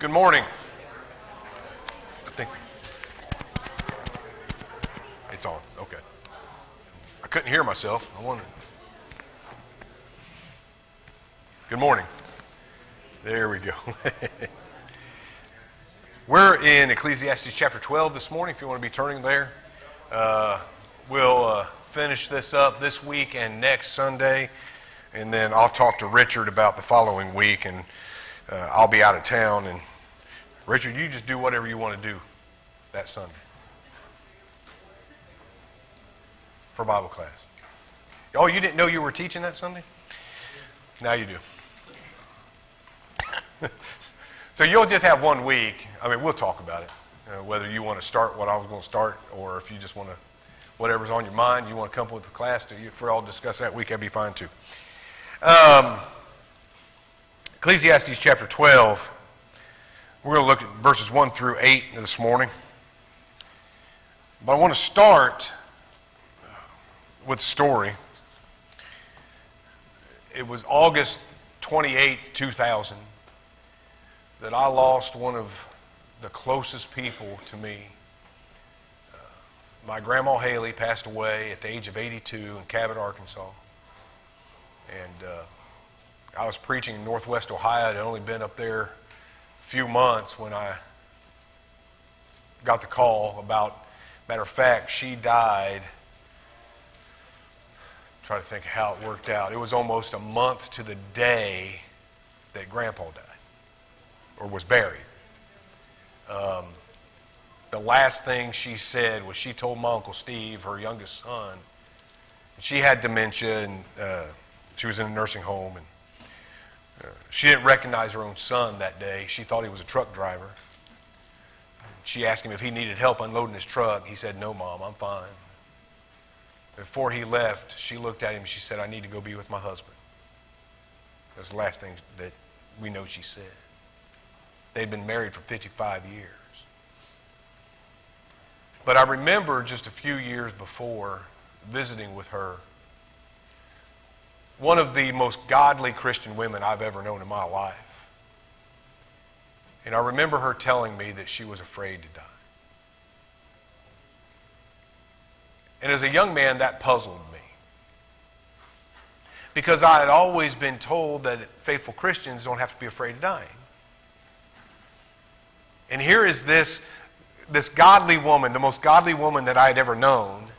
Good morning. I think it's on. Okay. I couldn't hear myself. I wondered. Good morning. There we go. We're in Ecclesiastes chapter 12 this morning, if you want to be turning there. We'll finish this up this week and next Sunday, and then I'll talk to Richard about the following week, and I'll be out of town. And Richard, you just do whatever you want to do that Sunday for Bible class. Oh, you didn't know you were teaching that Sunday? Now you do. So you'll just have 1 week. I mean, we'll talk about it. Whether you want to start what I was going to start, or if you just want to, whatever's on your mind, you want to come up with a class for all to discuss that week, that'd be fine too. Ecclesiastes chapter 12. We're going to look at verses 1 through 8 this morning. But I want to start with a story. It was August 28th, 2000, that I lost one of the closest people to me. My grandma Haley passed away at the age of 82 in Cabot, Arkansas. And I was preaching in Northwest Ohio. I'd only been up there a few months when I got the call about, matter of fact, she died. I'm trying to think how it worked out. It was almost a month to the day that Grandpa died, or was buried. The last thing she said was she told my Uncle Steve, her youngest son, she had dementia, and she was in a nursing home, and she didn't recognize her own son that day. She thought he was a truck driver. She asked him if he needed help unloading his truck. He said, "No, Mom, I'm fine." Before he left, she looked at him and she said, "I need to go be with my husband." That was the last thing that we know she said. They'd been married for 55 years. But I remember just a few years before visiting with her, one of the most godly Christian women I've ever known in my life. And I remember her telling me that she was afraid to die. And as a young man, that puzzled me. Because I had always been told that faithful Christians don't have to be afraid of dying. And here is this godly woman, the most godly woman that I had ever known,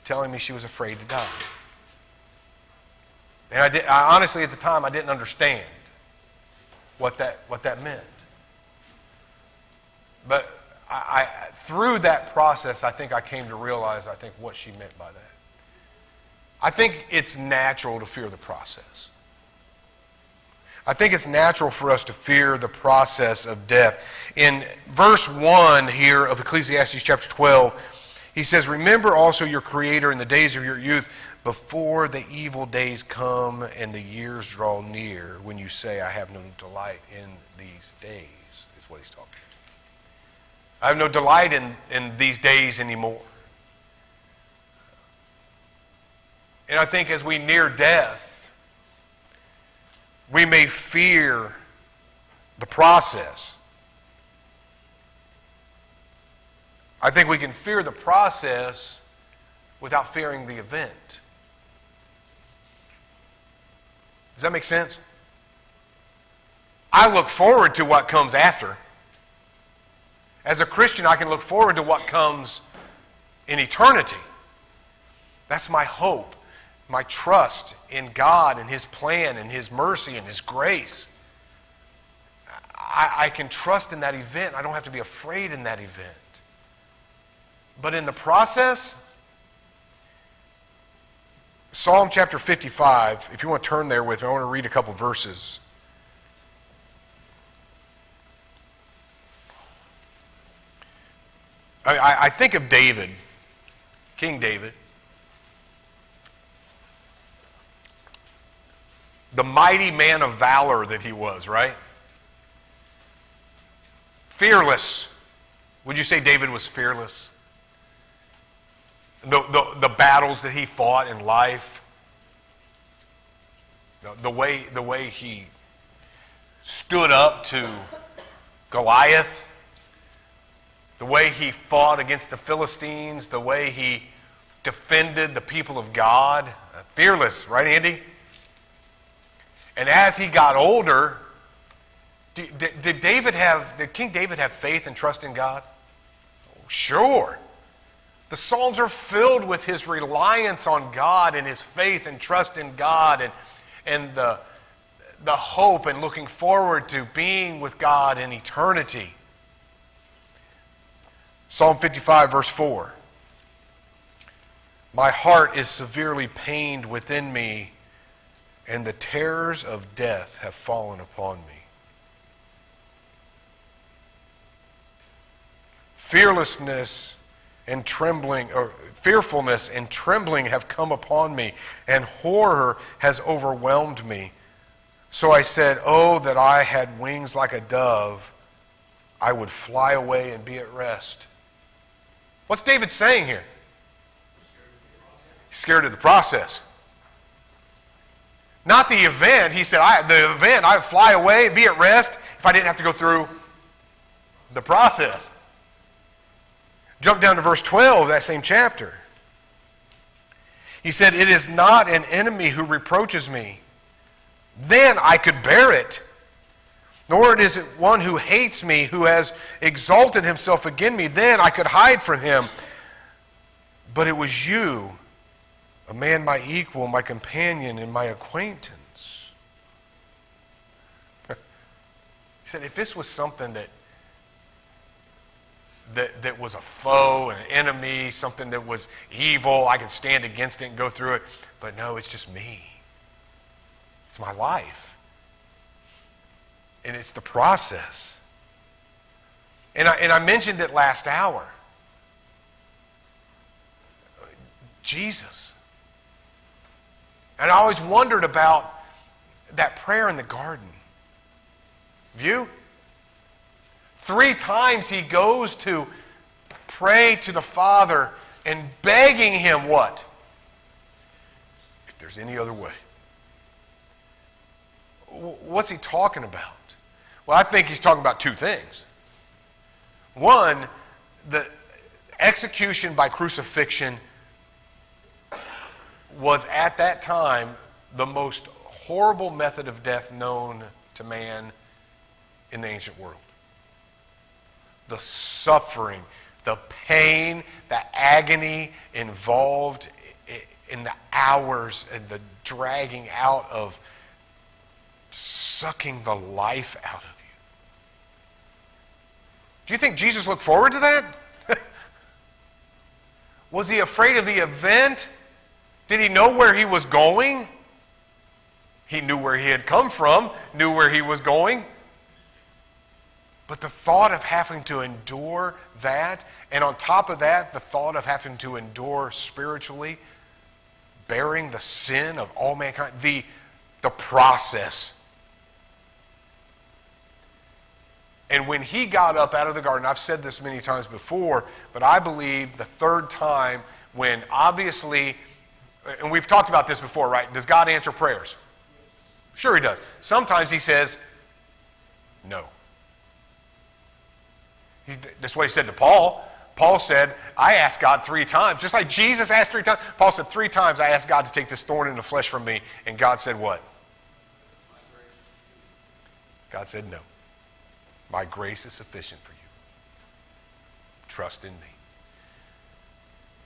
telling me she was afraid to die. And I honestly, at the time, I didn't understand what that meant. But through that process, I think I came to realize, what she meant by that. I think it's natural to fear the process. I think it's natural for us to fear the process of death. In verse 1 here of Ecclesiastes chapter 12, he says, "Remember also your Creator in the days of your youth, before the evil days come and the years draw near, when you say, I have no delight in these days," is what he's talking about. I have no delight in these days anymore. And I think as we near death, we may fear the process. I think we can fear the process without fearing the event. Does that make sense? I look forward to what comes after. As a Christian, I can look forward to what comes in eternity. That's my hope, my trust in God and His plan and His mercy and His grace. I can trust in that event. I don't have to be afraid in that event. But in the process, Psalm chapter 55, if you want to turn there with me, I want to read a couple verses. I think of David, King David, the mighty man of valor that he was, right? Fearless. Would you say David was fearless? The battles that he fought in life, the way he stood up to Goliath, the way he fought against the Philistines, the way he defended the people of God. Fearless, right, Andy? And as he got older, did King David have faith and trust in God? Sure. The Psalms are filled with his reliance on God and his faith and trust in God and the hope and looking forward to being with God in eternity. Psalm 55, verse 4. My heart is severely pained within me, and the terrors of death have fallen upon me. Fearfulness and trembling have come upon me, and horror has overwhelmed me. So I said, oh, that I had wings like a dove, I would fly away and be at rest. What's David saying here? He's scared of the process. Not the event. He said, I would fly away and be at rest if I didn't have to go through the process. Jump down to verse 12 of that same chapter. He said, it is not an enemy who reproaches me. Then I could bear it. Nor is it one who hates me, who has exalted himself against me. Then I could hide from him. But it was you, a man my equal, my companion, and my acquaintance. He said, if this was something that was a foe, an enemy, something that was evil, I could stand against it and go through it. But no, it's just me. It's my life. And it's the process. And I mentioned it last hour. Jesus. And I always wondered about that prayer in the garden. View? 3 times he goes to pray to the Father and begging him what? If there's any other way. What's he talking about? Well, I think he's talking about 2 things. One, the execution by crucifixion was at that time the most horrible method of death known to man in the ancient world. The suffering, the pain, the agony involved in the hours and the dragging out of sucking the life out of you. Do you think Jesus looked forward to that? Was he afraid of the event? Did he know where he was going? He knew where he had come from, knew where he was going. But the thought of having to endure that, and on top of that, the thought of having to endure spiritually, bearing the sin of all mankind, the process. And when he got up out of the garden, I've said this many times before, but I believe the 3rd time when obviously, and we've talked about this before, right? Does God answer prayers? Sure he does. Sometimes he says, no. That's what he said to Paul. Paul said, I asked God 3 times. Just like Jesus asked 3 times. Paul said 3 times I asked God to take this thorn in the flesh from me. And God said what? God said no. My grace is sufficient for you. Trust in me.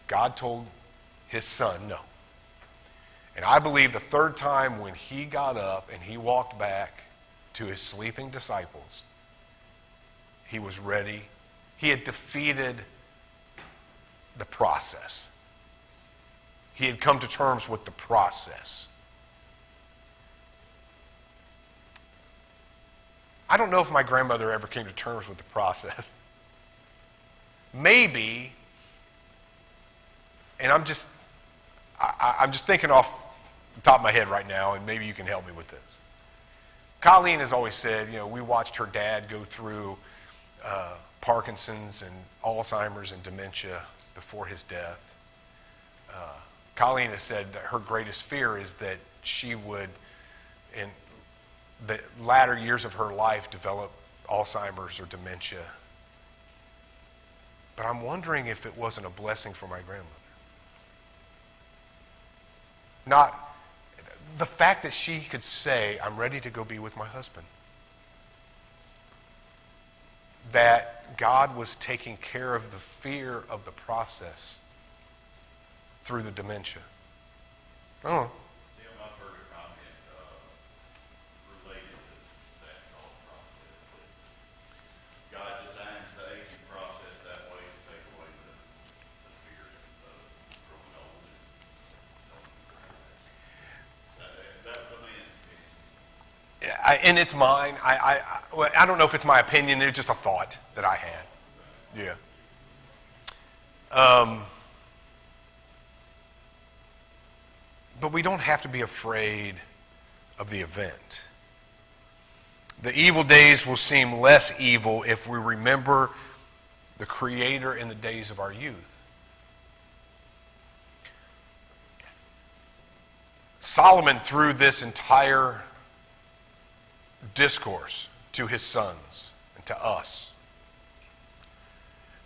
God told his son no. And I believe the 3rd time when he got up and he walked back to his sleeping disciples, he was ready. He had defeated the process. He had come to terms with the process. I don't know if my grandmother ever came to terms with the process. Maybe, and I'm just thinking off the top of my head right now, and maybe you can help me with this. Colleen has always said, we watched her dad go through Parkinson's and Alzheimer's and dementia before his death. Colleen has said that her greatest fear is that she would, in the latter years of her life, develop Alzheimer's or dementia. But I'm wondering if it wasn't a blessing for my grandmother. Not the fact that she could say, I'm ready to go be with my husband. That God was taking care of the fear of the process through the dementia. I don't know. Tim, I've heard a comment related to that thought process. That God designs the aging process that way to take away the fear of growing old. That was a man's opinion. And it's mine. I don't know if it's my opinion. It's just a thought that I had. Yeah. But we don't have to be afraid of the event. The evil days will seem less evil if we remember the Creator in the days of our youth. Solomon, through this entire discourse to his sons and to us,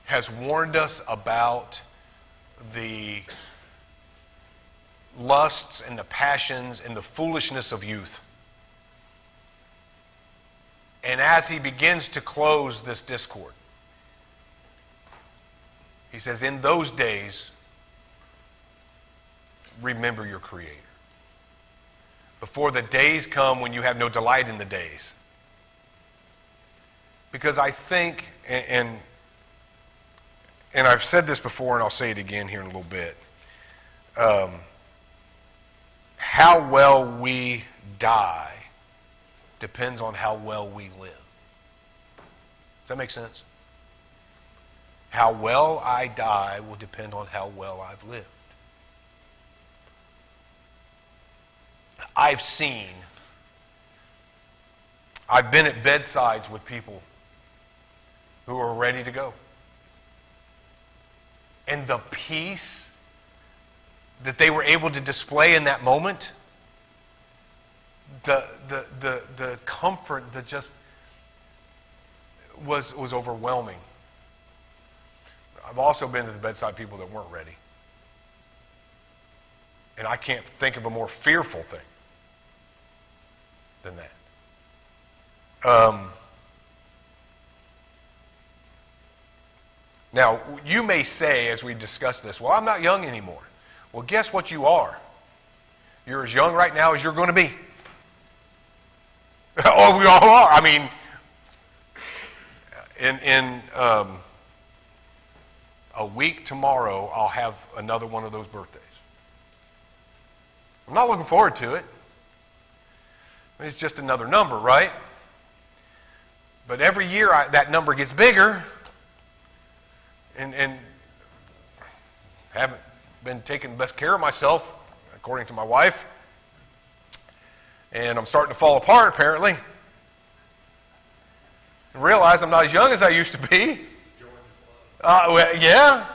has warned us about the lusts and the passions and the foolishness of youth. And as he begins to close this discourse, he says, in those days, remember your Creator. Before the days come when you have no delight in the days. Because I think, and I've said this before and I'll say it again here in a little bit, how well we die depends on how well we live. Does that make sense? How well I die will depend on how well I've lived. I've been at bedsides with people who are ready to go. And the peace that they were able to display in that moment, the comfort that just was overwhelming. I've also been to the bedside people that weren't ready. And I can't think of a more fearful thing than that. Now, you may say, as we discuss this, well, I'm not young anymore. Well, guess what you are? You're as young right now as you're going to be. Oh, we all are. I mean, in a week tomorrow, I'll have another one of those birthdays. I'm not looking forward to it. It's just another number, right? But every year that number gets bigger, and haven't been taking the best care of myself, according to my wife. And I'm starting to fall apart, apparently. And realize I'm not as young as I used to be. Well, yeah.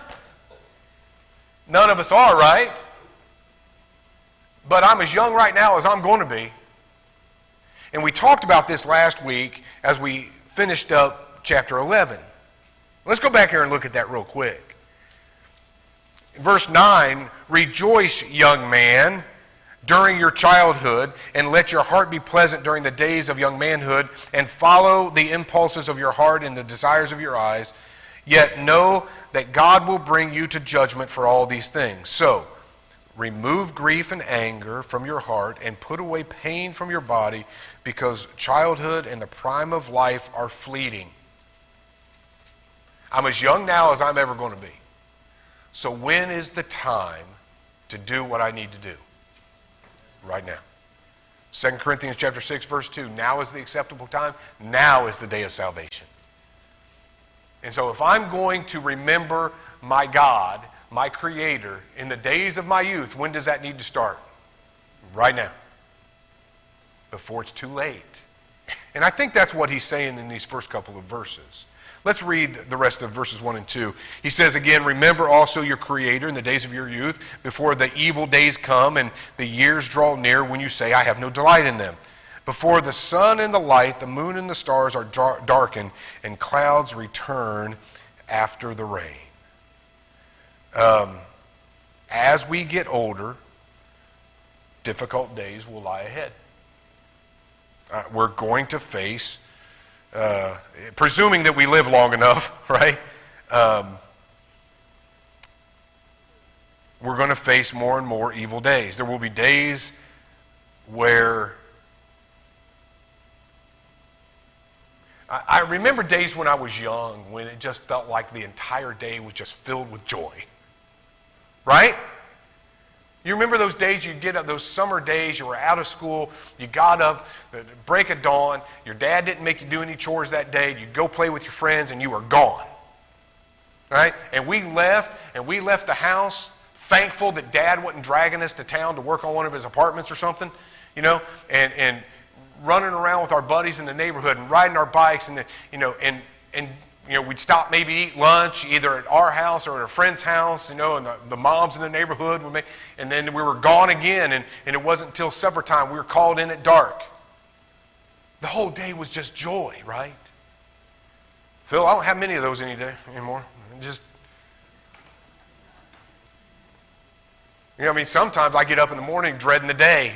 None of us are, right? But I'm as young right now as I'm going to be. And we talked about this last week as we finished up chapter 11. Let's go back here and look at that real quick. Verse 9, rejoice, young man, during your childhood, and let your heart be pleasant during the days of young manhood, and follow the impulses of your heart and the desires of your eyes. Yet know that God will bring you to judgment for all these things. So, remove grief and anger from your heart, and put away pain from your body, because childhood and the prime of life are fleeting. I'm as young now as I'm ever going to be. So when is the time to do what I need to do? Right now. 2 Corinthians chapter 6, verse 2. Now is the acceptable time. Now is the day of salvation. And so if I'm going to remember my God, my Creator, in the days of my youth, when does that need to start? Right now. Before it's too late. And I think that's what he's saying in these first couple of verses. Let's read the rest of verses 1 and 2. He says again, remember also your Creator in the days of your youth, before the evil days come and the years draw near when you say, I have no delight in them. Before the sun and the light, the moon and the stars are darkened, and clouds return after the rain. As we get older, difficult days will lie ahead. We're going to face, presuming that we live long enough, right? We're going to face more and more evil days. There will be days where I remember days when I was young when it just felt like the entire day was just filled with joy. Right? You remember those days you get up, those summer days, you were out of school, you got up, the break of dawn, your dad didn't make you do any chores that day, you'd go play with your friends and you were gone. Right? And we left the house thankful that Dad wasn't dragging us to town to work on one of his apartments or something, you know, and running around with our buddies in the neighborhood and riding our bikes and we'd stop maybe eat lunch either at our house or at a friend's house, and the moms in the neighborhood would make, and then we were gone again, and it wasn't until supper time we were called in at dark. The whole day was just joy, right? Phil, I don't have many of those anymore. Sometimes I get up in the morning dreading the day.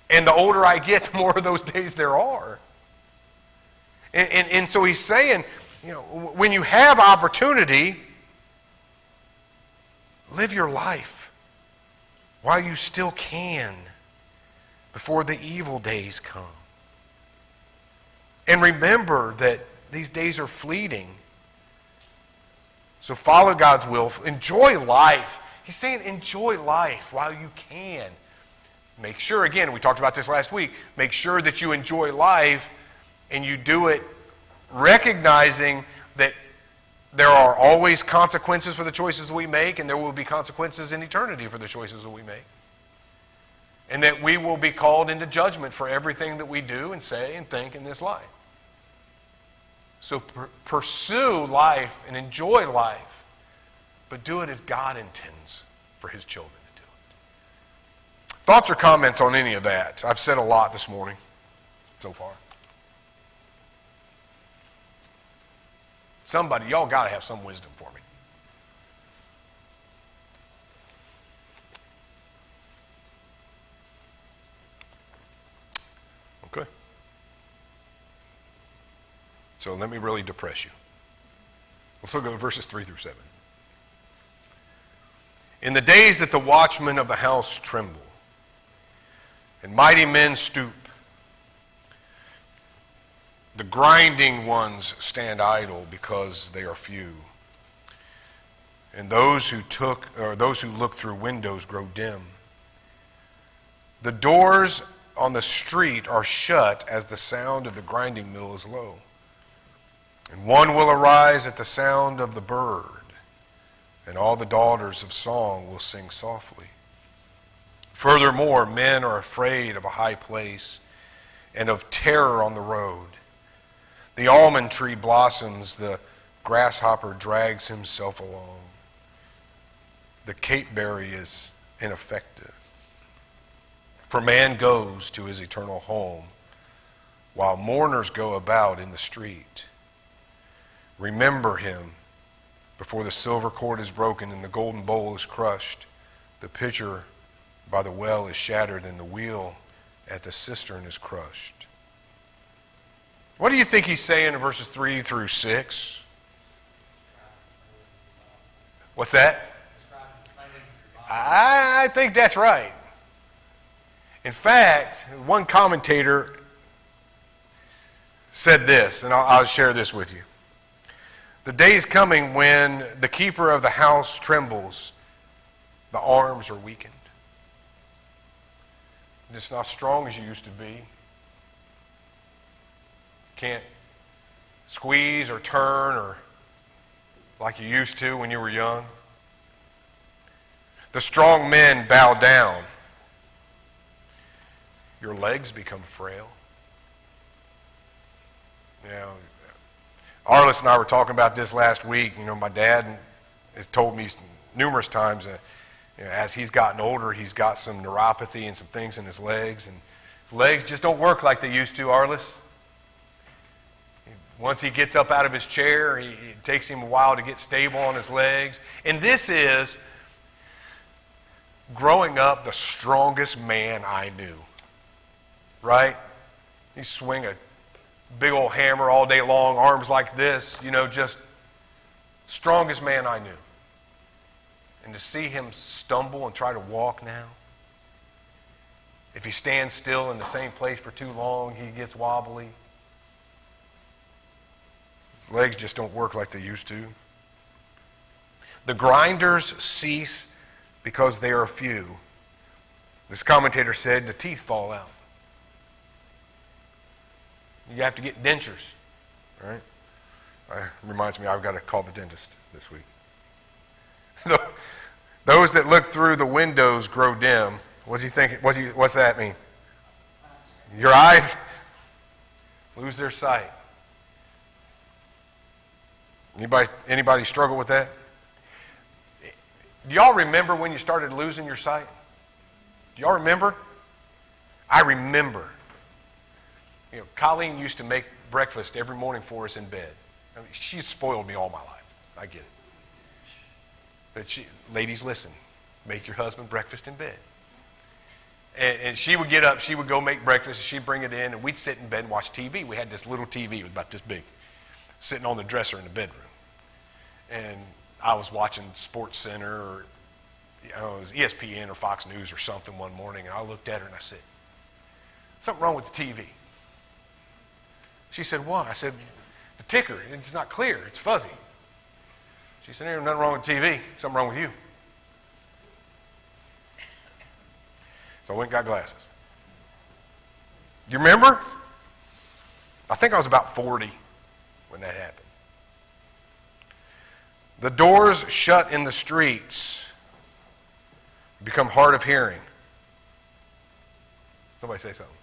And the older I get, the more of those days there are. And so he's saying, when you have opportunity, live your life while you still can before the evil days come. And remember that these days are fleeting. So follow God's will. Enjoy life. He's saying enjoy life while you can. Make sure, again, we talked about this last week, make sure that you enjoy life and you do it recognizing that there are always consequences for the choices we make, and there will be consequences in eternity for the choices that we make. And that we will be called into judgment for everything that we do and say and think in this life. So pursue life and enjoy life, but do it as God intends for his children to do it. Thoughts or comments on any of that? I've said a lot this morning so far. Somebody, y'all got to have some wisdom for me. Okay. So let me really depress you. Let's look at verses 3 through 7. In the days that the watchmen of the house tremble, and mighty men stoop, the grinding ones stand idle because they are few, and those who look through windows grow dim. The doors on the street are shut as the sound of the grinding mill is low. And one will arise at the sound of the bird, and all the daughters of song will sing softly. Furthermore, men are afraid of a high place and of terror on the road. The almond tree blossoms, the grasshopper drags himself along. The capeberry is ineffective. For man goes to his eternal home, while mourners go about in the street. Remember him before the silver cord is broken and the golden bowl is crushed. The pitcher by the well is shattered and the wheel at the cistern is crushed. What do you think he's saying in verses 3 through 6? What's that? I think that's right. In fact, one commentator said this, and I'll share this with you. The day is coming when the keeper of the house trembles, the arms are weakened. It's not strong as you used to be. Can't squeeze or turn or like you used to when you were young. The strong men bow down. Your legs become frail. Arliss and I were talking about this last week. My dad has told me numerous times that As he's gotten older, he's got some neuropathy and some things in his legs, and his legs just don't work like they used to, Arliss. Once he gets up out of his chair, it takes him a while to get stable on his legs. And this is, growing up, the strongest man I knew. Right? He swing a big old hammer all day long, arms like this, just strongest man I knew. And to see him stumble and try to walk now, if he stands still in the same place for too long, he gets wobbly. His legs just don't work like they used to. The grinders cease because they are few. This commentator said the teeth fall out. You have to get dentures, right? Reminds me, I've got to call the dentist this week. Those that look through the windows grow dim. What's he thinking? What's that mean? Your eyes lose their sight. Anybody struggle with that? Do y'all remember when you started losing your sight? Do y'all remember? I remember. Colleen used to make breakfast every morning for us in bed. I mean, she spoiled me all my life. I get it. But ladies, listen. Make your husband breakfast in bed. And she would get up. She would go make breakfast. She'd bring it in, and we'd sit in bed and watch TV. We had this little TV. It was about this big, sitting on the dresser in the bedroom. And I was watching Sports Center, or it was ESPN or Fox News or something one morning, and I looked at her and I said, "Something wrong with the TV." She said, "What?" I said, "The ticker, it's not clear, it's fuzzy." She said, "There's nothing wrong with the TV, something wrong with you." So I went and got glasses. You remember? I think I was about 40 when that happened. The doors shut in the streets become hard of hearing. Somebody say something.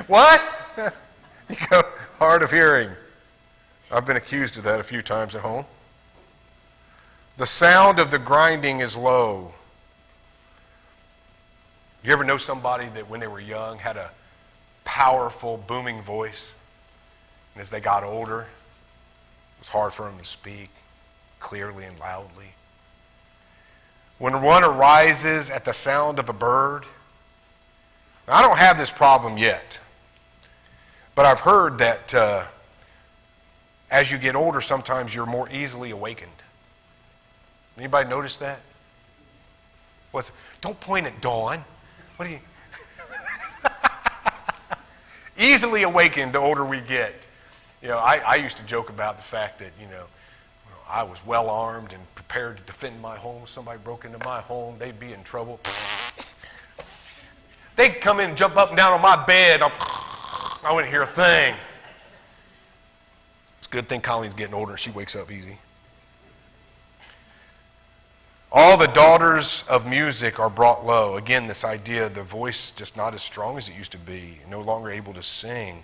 What? You go, hard of hearing. I've been accused of that a few times at home. The sound of the grinding is low. You ever know somebody that when they were young had a powerful, booming voice, and as they got older, it was hard for them to speak clearly and loudly? When one arises at the sound of a bird, now, I don't have this problem yet, but I've heard that as you get older, sometimes you're more easily awakened. Anybody notice that? Don't point at Dawn. What do you? Easily awakened the older we get. I used to joke about the fact that, I was well armed and prepared to defend my home. If somebody broke into my home, they'd be in trouble. They'd come in and jump up and down on my bed. I wouldn't hear a thing. It's a good thing Colleen's getting older and she wakes up easy. All the daughters of music are brought low. Again, this idea of the voice just not as strong as it used to be, no longer able to sing.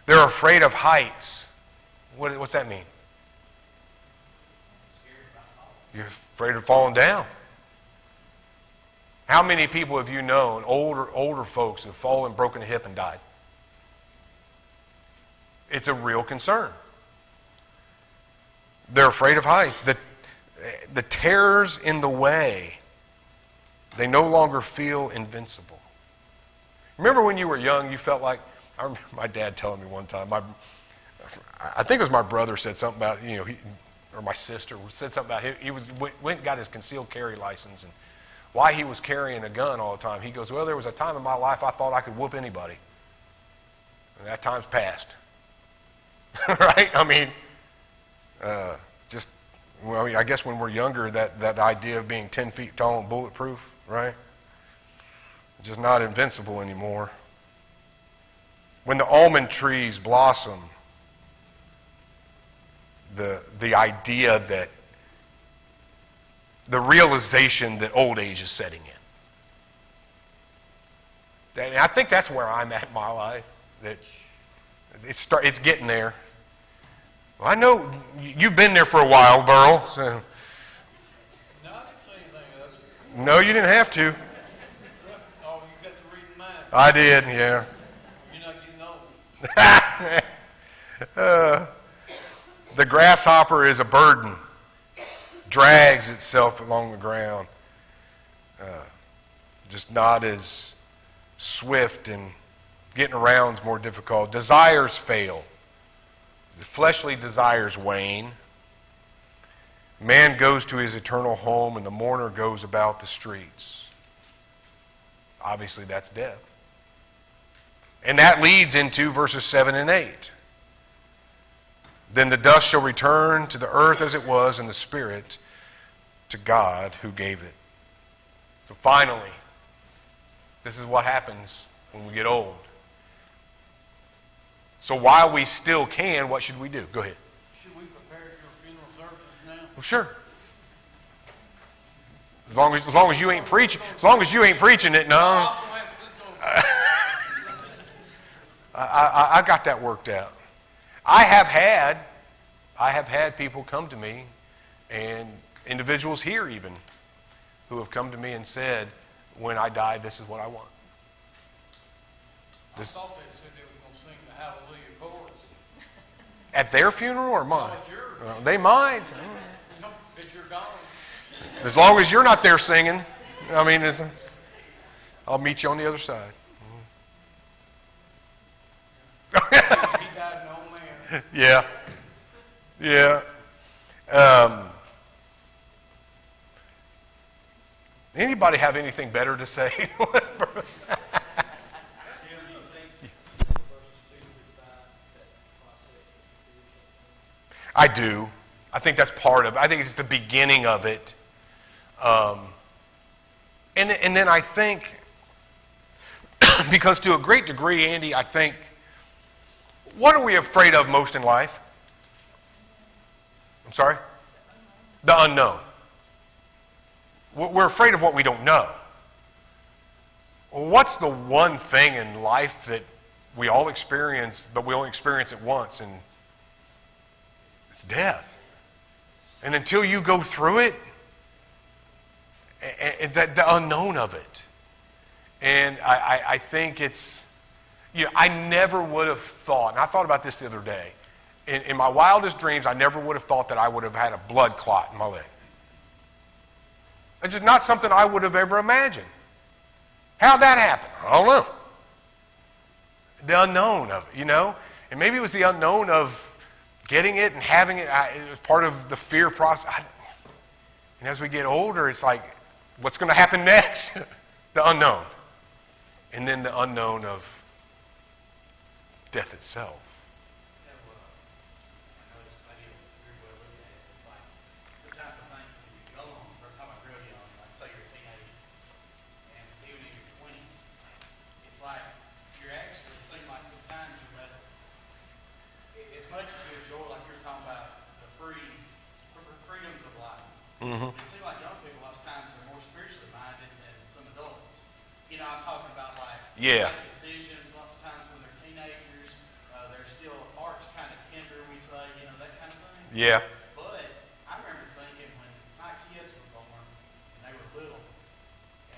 They're afraid of heights. What's that mean? You're afraid of falling down. How many people have you known, older folks, have fallen, broken a hip, and died? It's a real concern. They're afraid of heights. The terrors in the way, they no longer feel invincible. Remember when you were young, you felt like, I remember my dad telling me one time, I think it was my brother said something about, or my sister said something about he went and got his concealed carry license, and why he was carrying a gun all the time. He goes, "Well, there was a time in my life I thought I could whoop anybody. And that time's passed." Right? I guess when we're younger, that idea of being 10 feet tall and bulletproof, right? Just not invincible anymore. When the almond trees blossom, the idea that the realization that old age is setting in. And I think that's where I'm at in my life. That it's getting there. Well, I know you've been there for a while, Burl. So No, you didn't have to. Oh, you got to read mine. I did, yeah. You're not getting old. The grasshopper is a burden, drags itself along the ground. Just not as swift, and getting around is more difficult. Desires fail. The fleshly desires wane. Man goes to his eternal home, and the mourner goes about the streets. Obviously, that's death. And that leads into verses 7 and 8. Then the dust shall return to the earth as it was, and the spirit to God who gave it. So finally, this is what happens when we get old. So while we still can, what should we do? Go ahead. Should we prepare your funeral service now? Well, sure. As long as you ain't preaching, it, no. I got that worked out. I have had people come to me, and individuals here even, who have come to me and said, when I die, this is what I want. I thought they said they were going to sing the Hallelujah chorus. At their funeral or mine? No, at yours. They might. No, but you're gone. As long as you're not there singing, I mean, I'll meet you on the other side. He died an old man. Yeah. Yeah. Anybody have anything better to say? I do. I think that's part of it. I think it's the beginning of it. And then I think, because to a great degree, Andy, I think, what are we afraid of most in life? I'm sorry? The unknown. We're afraid of what we don't know. Well, what's the one thing in life that we all experience, but we only experience it once, and it's death. And until you go through it, the unknown of it. And I think it's, I never would have thought, and I thought about this the other day, in my wildest dreams, I never would have thought that I would have had a blood clot in my leg. It's just not something I would have ever imagined. How'd that happen? I don't know. The unknown of it, And maybe it was the unknown of getting it and having it. It was part of the fear process. And as we get older, it's like, what's going to happen next? The unknown. And then the unknown of death itself. Mm-hmm. It seems like young people, a lot of times, are more spiritually minded than some adults. I'm talking about make decisions. Lots of times when they're teenagers, they're still hearts kind of tender, we say, that kind of thing. Yeah. But I remember thinking when my kids were born and they were little,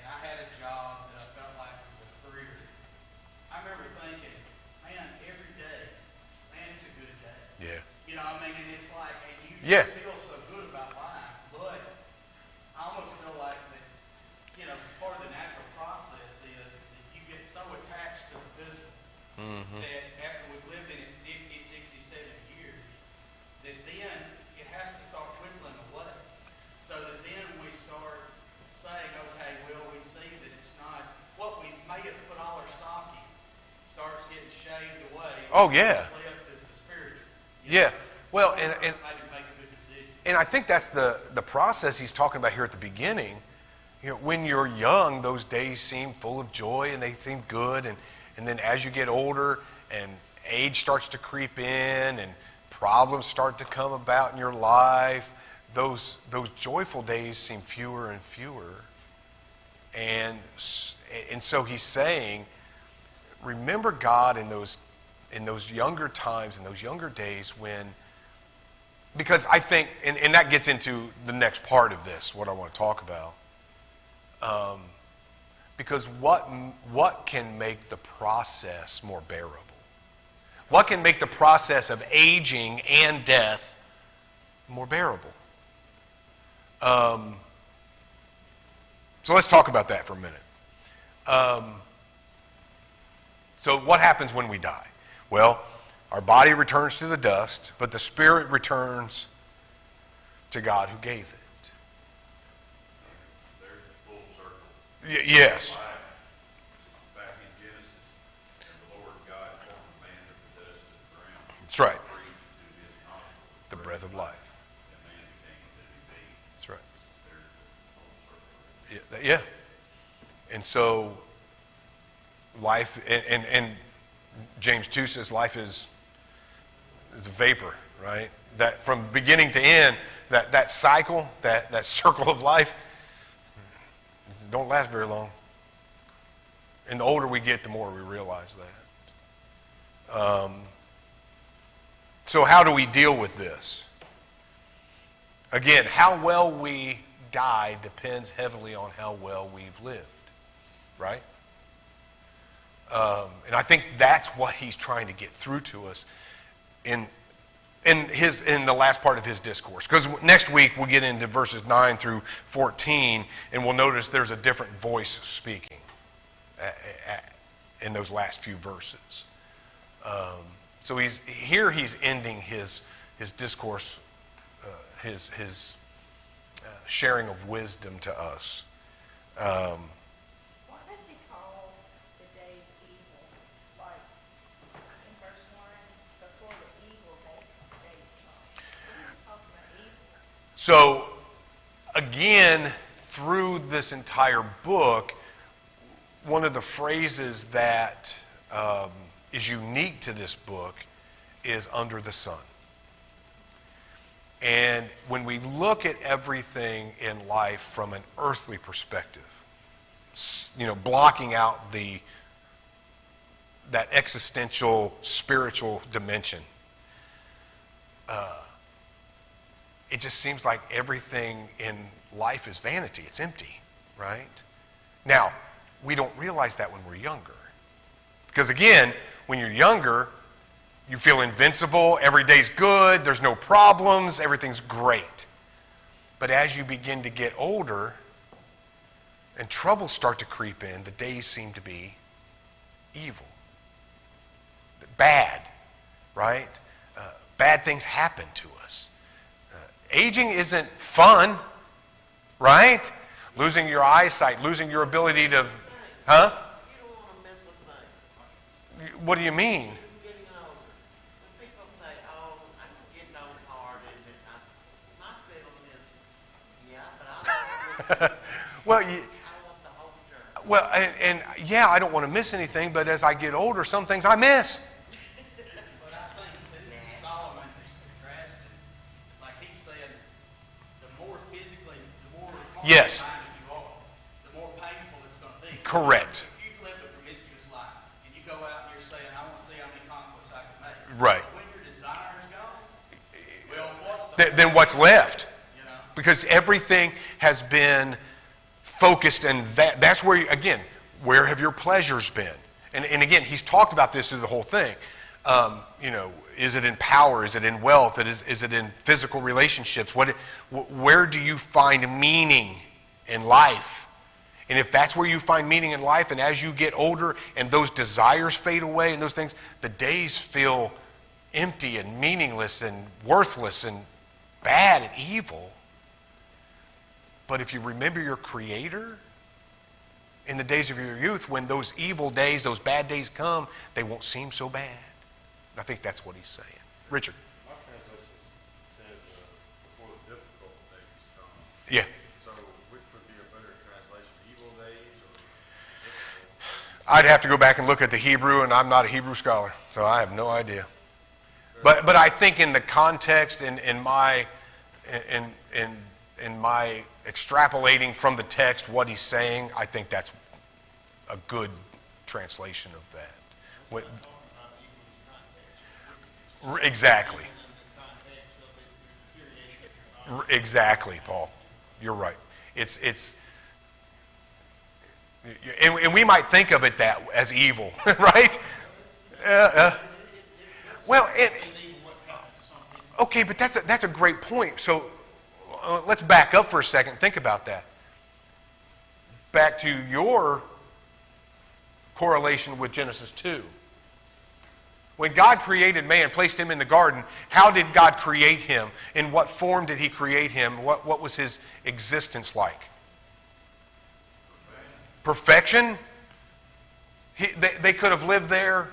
and I had a job that I felt like was a career. I remember thinking, man, every day, man, it's a good day. Yeah. And it's like, and you feel so good about life. But I almost feel like that, part of the natural process is that you get so attached to the physical that after we've lived in it 50, 60, 70 years, that then it has to start whittling away. So that then we start saying, okay, well, we see that it's not what we may have put all our stock in starts getting shaved away. Oh, yeah. What's left is the spiritual. Yeah. Well, and and I think that's the process he's talking about here at the beginning. When you're young, those days seem full of joy and they seem good. And then as you get older and age starts to creep in and problems start to come about in your life, those joyful days seem fewer and fewer. And so he's saying, remember God in those younger times, in those younger days when, because I think, and that gets into the next part of this, what I want to talk about. Because what can make the process more bearable? What can make the process of aging and death more bearable? So let's talk about that for a minute. So what happens when we die? Well, our body returns to the dust, but the spirit returns to God who gave it. There's a full circle. Yes. Back in Genesis, and the Lord God formed man of the dust of the ground. That's right. Breathed into his nostrils The breath of life. and man became a living being. That's right. There's the full circle. Yeah. And so life, and James 2 says life is a vapor, right? That from beginning to end, that cycle, that circle of life, don't last very long. And the older we get, the more we realize that. So how do we deal with this? Again, how well we die depends heavily on how well we've lived, right? And I think that's what he's trying to get through to us in the last part of his discourse. Because next week we'll get into verses 9 through 14, and we'll notice there's a different voice speaking in those last few verses. So he's ending his discourse, his sharing of wisdom to us. What does he call the days evil? Like in verse 1, before the evil days come. What is he talking about evil? So, again, through this entire book, one of the phrases that is unique to this book is under the sun. And when we look at everything in life from an earthly perspective, blocking out that existential, spiritual dimension, it just seems like everything in life is vanity. It's empty, right? Now, we don't realize that when we're younger. Because again, when you're younger, you feel invincible, every day's good, there's no problems, everything's great. But as you begin to get older and troubles start to creep in, the days seem to be evil. Bad, right? Bad things happen to us. Aging isn't fun, right? Losing your eyesight, losing your ability to, huh? You don't want to miss a thing. What do you mean? You're getting older. When people say, oh, I'm getting old hard, isn't it? My feeling is, yeah, but I Well, want the whole journey. well, and yeah, I don't want to miss anything, but as I get older, some things I miss. But I think too, Solomon is contrasted, like he said, the more physically, the more Yes. minded you are, the more painful it's going to be. Correct. If you live a promiscuous life and you go out and you're saying, I want to see how many conquests I can make. Right. But when your desire's gone, well, what's the Then what's left? you know? Because everything has been focused, and that's where, again, where have your pleasures been? And again, he's talked about this through the whole thing. Is it in power? Is it in wealth? Is it in physical relationships? Where do you find meaning in life? And if that's where you find meaning in life, and as you get older and those desires fade away and those things, the days feel empty and meaningless and worthless and bad and evil. But if you remember your Creator in the days of your youth, when those evil days, those bad days come, they won't seem so bad. I think that's what he's saying. Richard. My translation says, before the difficult days come. Yeah. So which would be a better translation, evil days or difficult? I'd have to go back and look at the Hebrew, and I'm not a Hebrew scholar, so I have no idea. But I think in the context, in my extrapolating from the text what he's saying, I think that's a good translation of that. What- Exactly. Exactly, Paul. You're right. It's And we might think of it that as evil, right? Well, okay, but that's a great point. So let's back up for a second. Think about that. Back to your correlation with Genesis 2. When God created man, placed him in the garden, how did God create him? In what form did he create him? What was his existence like? Perfection? They could have lived there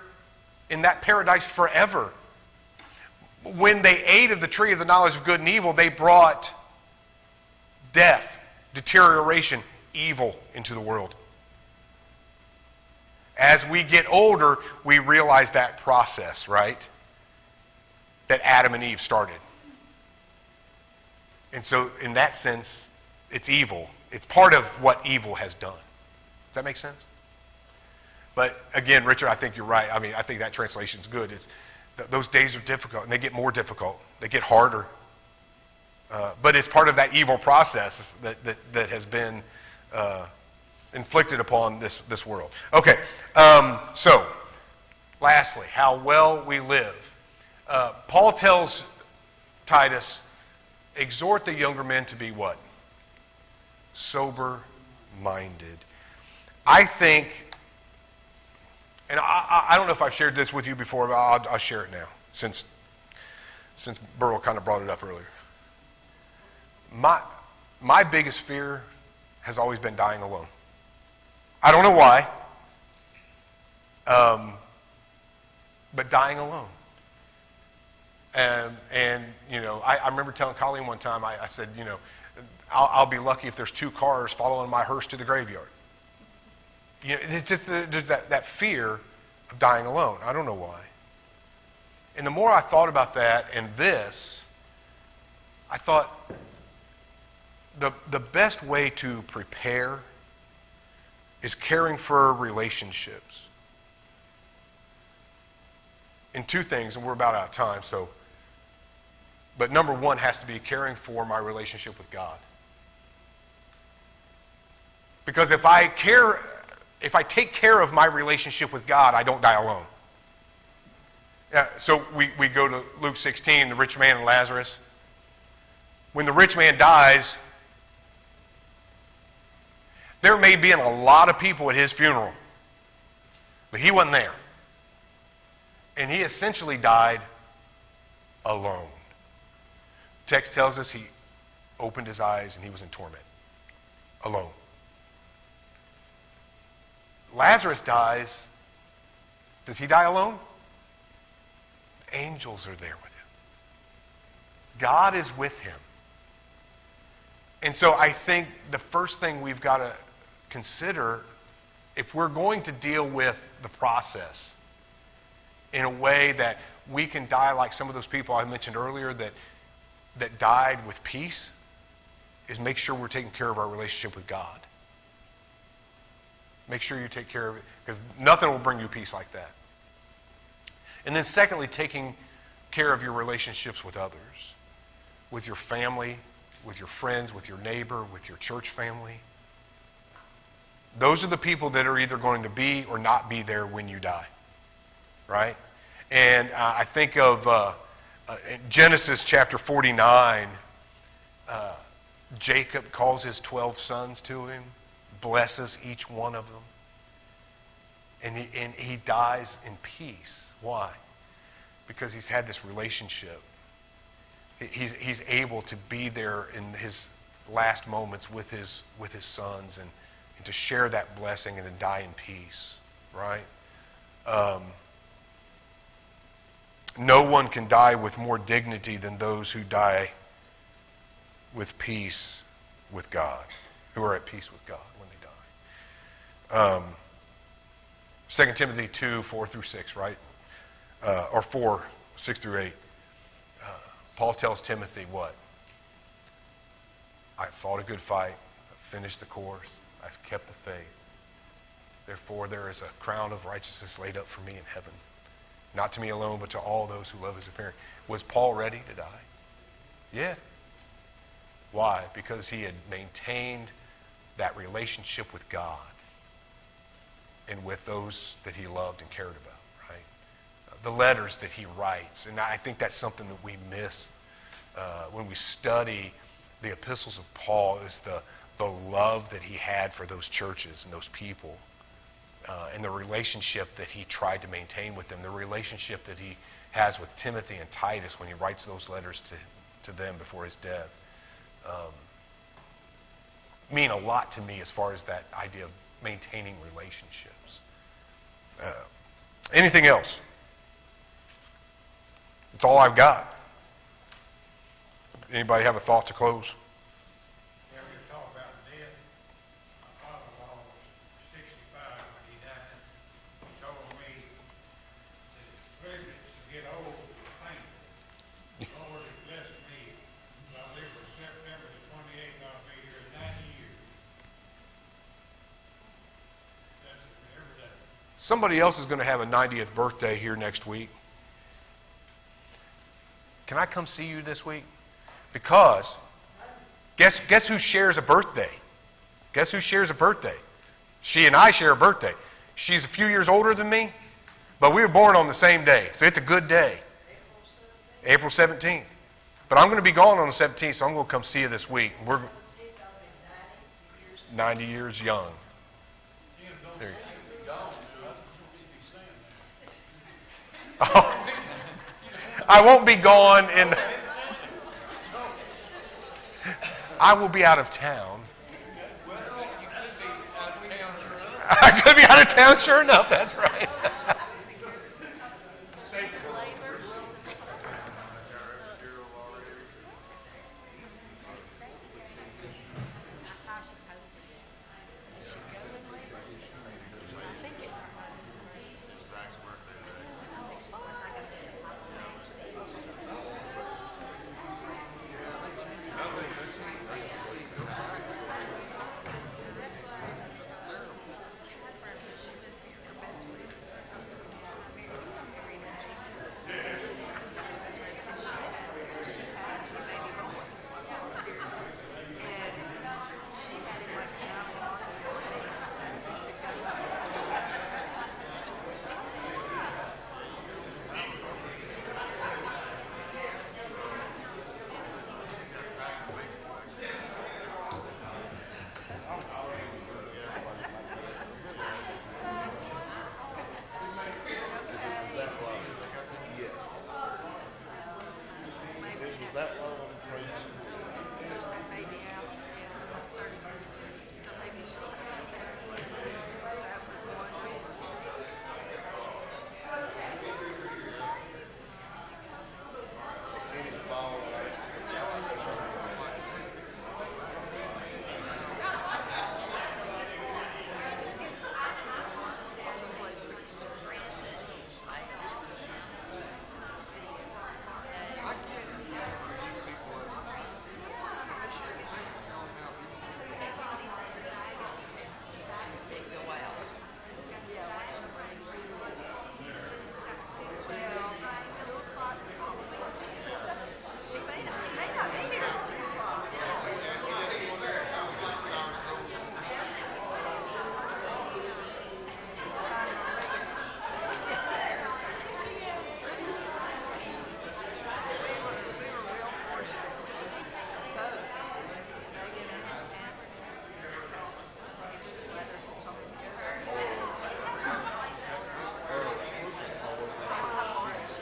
in that paradise forever. When they ate of the tree of the knowledge of good and evil, they brought death, deterioration, evil into the world. As we get older, we realize that process, right? That Adam and Eve started. And so, in that sense, it's evil. It's part of what evil has done. Does that make sense? But again, Richard, I think you're right. I mean, I think that translation's good. Those days are difficult, and they get more difficult. They get harder. But it's part of that evil process that has been inflicted upon this world. Okay, so lastly, how well we live. Paul tells Titus, exhort the younger men to be what? Sober-minded. I think, and I don't know if I've shared this with you before, but I'll share it now, since Burl kind of brought it up earlier. My biggest fear has always been dying alone. I don't know why, but dying alone. And you know, I remember telling Colleen one time, I said, you know, I'll be lucky if there's 2 cars following my hearse to the graveyard. You know, it's just there's that fear of dying alone. I don't know why. And the more I thought about that and this, I thought the best way to prepare is caring for relationships. In 2 things, and we're about out of time, so, but number 1 has to be caring for my relationship with God. Because if I take care of my relationship with God, I don't die alone. So we go to Luke 16, the rich man and Lazarus. When the rich man dies, there may be a lot of people at his funeral, but he wasn't there. And he essentially died alone. Text tells us he opened his eyes and he was in torment. Alone. Lazarus dies. Does he die alone? Angels are there with him. God is with him. And so I think the first thing we've got to consider, if we're going to deal with the process in a way that we can die like some of those people I mentioned earlier that died with peace, is make sure we're taking care of our relationship with God. Make sure you take care of it, because nothing will bring you peace like that. And then secondly, taking care of your relationships with others, with your family, with your friends, with your neighbor, with your church family. Those are the people that are either going to be or not be there when you die, right? And I think of Genesis chapter 49, Jacob calls his 12 sons to him, blesses each one of them, and he dies in peace. Why? Because he's had this relationship. He's able to be there in his last moments with his sons and to share that blessing and to die in peace, right? No one can die with more dignity than those who die with peace with God, who are at peace with God when they die. 2 Timothy 2, 4 through 6, right? Or 4, 6 through 8. Paul tells Timothy what? I fought a good fight. I've finished the course. I've kept the faith. Therefore, there is a crown of righteousness laid up for me in heaven. Not to me alone, but to all those who love his appearing. Was Paul ready to die? Yeah. Why? Because he had maintained that relationship with God. and with those that he loved and cared about, right? The letters that he writes. And I think that's something that we miss when we study the epistles of Paul, is the love that he had for those churches and those people, and the relationship that he tried to maintain with them, the relationship that he has with Timothy and Titus when he writes those letters to them before his death, mean a lot to me as far as that idea of maintaining relationships. Anything else? That's all I've got. Anybody have a thought to close? Yeah, we were talking about death. My father-in-law was 65 when he died. He told me that his privilege to get old was painful. The Lord has blessed me. If I live for September the 28th, I'll be here 90 years. That's every day. Somebody else is going to have a 90th birthday here next week. Can I come see you this week? Because guess who shares a birthday? Guess who shares a birthday? She and I share a birthday. She's a few years older than me, but we were born on the same day, so it's a good day. April 17th. But I'm going to be gone on the 17th, so I'm going to come see you this week. We're 90 years young. There you go. Oh, I won't be gone in... I will be out of town. I could be out of town, sure enough, that's right.